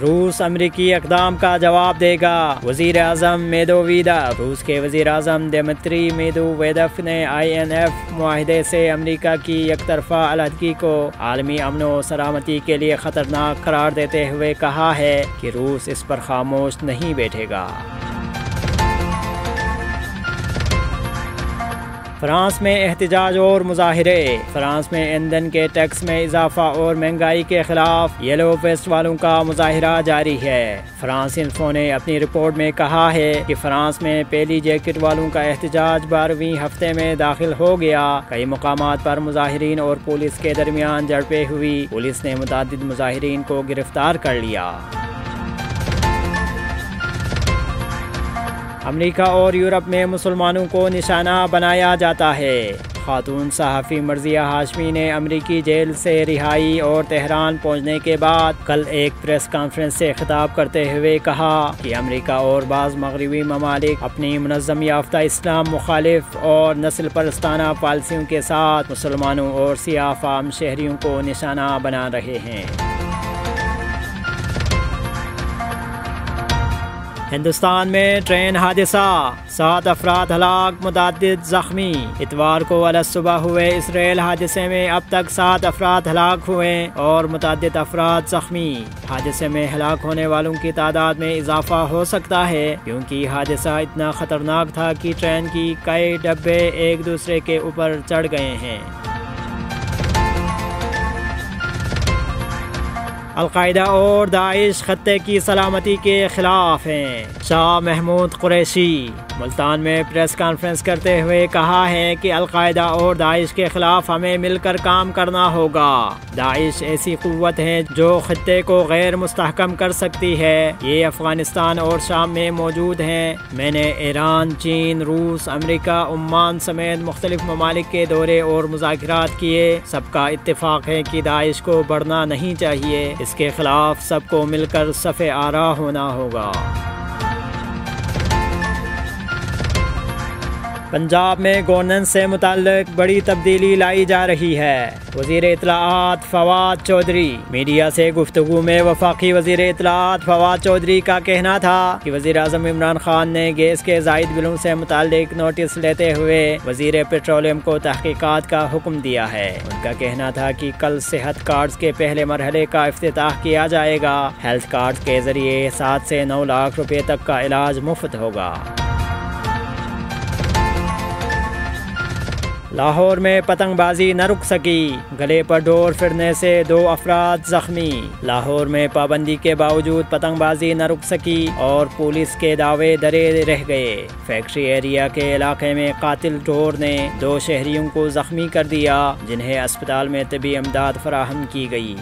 रूस अमरीकी इक़दाम का जवाब देगा। वज़ीर आज़म मेदोवेदेव। रूस के वज़ीर आज़म दिमित्री मेदोवेदेव ने INF मुआहदे से अमरीका की एकतरफा अलहदगी को आलमी अमन व सलामती के लिए ख़तरनाक करार देते हुए कहा है कि रूस इस पर खामोश नहीं बैठेगा। फ्रांस में एहतजाज और मुजाहिरे। फ्रांस में ईंधन के टैक्स में इजाफा और महंगाई के खिलाफ येलो वेस्ट वालों का मुजाहिरा जारी है। फ्रांस इन्फो ने अपनी रिपोर्ट में कहा है कि फ्रांस में पहली जैकेट वालों का एहतजाज 12वीं हफ्ते में दाखिल हो गया। कई मुकामात पर मुजाहिरीन और पुलिस के दरमियान झड़पें हुई। पुलिस ने मुतअद्दिद मुजाहिरीन को गिरफ्तार कर लिया। अमेरिका और यूरोप में मुसलमानों को निशाना बनाया जाता है। खातून सहाफ़ी मर्जिया हाशमी ने अमेरिकी जेल से रिहाई और तेहरान पहुंचने के बाद कल एक प्रेस कॉन्फ्रेंस से खिताब करते हुए कहा कि अमेरिका और बाज़ मगरबी ममालिक अपनी मुनज़्ज़म याफ्ता इस्लाम मुखालिफ और नस्ल परस्ताना पॉलिसियों के साथ मुसलमानों और सियाह फाम शहरियों को निशाना बना रहे हैं। हिंदुस्तान में ट्रेन हादसा, 7 अफराद हलाक, मुतअद्दिद जख्मी। इतवार को अलग सुबह हुए इस रेल हादसे में अब तक 7 अफराद हलाक हुए और मुतअद्दिद अफराद जख्मी। हादसे में हलाक होने वालों की तादाद में इजाफा हो सकता है क्योंकि हादसा इतना ख़तरनाक था कि ट्रेन की कई डब्बे एक दूसरे के ऊपर चढ़ गए हैं। अलकायदा और दाइश खत्ते की सलामती के खिलाफ हैं। शाह महमूद कुरैशी मुल्तान में प्रेस कॉन्फ्रेंस करते हुए कहा है कि अलकायदा और दाइश के खिलाफ हमें मिलकर काम करना होगा। दाइश ऐसी कुव्वत है जो खत्ते को गैर मुस्तहकम कर सकती है। ये अफगानिस्तान और शाम में मौजूद हैं। मैंने ईरान, चीन, रूस, अमेरिका, ओमान समेत मुख्तलिफ ममालिक के दौरे और मुज़ाकरात किए। सबका इत्तेफाक है कि दाइश को बढ़ना नहीं चाहिए। इसके खिलाफ सबको मिलकर सफ़े आरा होना होगा। पंजाब में गवर्नेंस से मुताल्लिक बड़ी तब्दीली लाई जा रही है। वज़ीर इत्तलाआत फवाद चौधरी। मीडिया से गुफ्तगू में वफाकी वज़ीर इत्तलाआत फवाद चौधरी का कहना था कि वज़ीर आज़म इमरान खान ने गैस के ज़ायद बिलों से मुताल्लिक नोटिस लेते हुए वज़ीर पेट्रोलियम को तहकीकात का हुक्म दिया है। उनका कहना था कि कल सेहत कार्ड्स के पहले मरहले का इफ्तिताह किया जाएगा। हेल्थ कार्ड के ज़रिए 7 से 9 लाख रुपये तक का इलाज मुफ्त होगा। लाहौर में पतंगबाजी न रुक सकी, गले पर डोर फिरने से 2 अफराद जख्मी। लाहौर में पाबंदी के बावजूद पतंगबाजी न रुक सकी और पुलिस के दावे डरे रह गए। फैक्ट्री एरिया के इलाके में कातिल डोर ने 2 शहरियों को जख्मी कर दिया जिन्हें अस्पताल में तबी इमदाद फराहम की गई।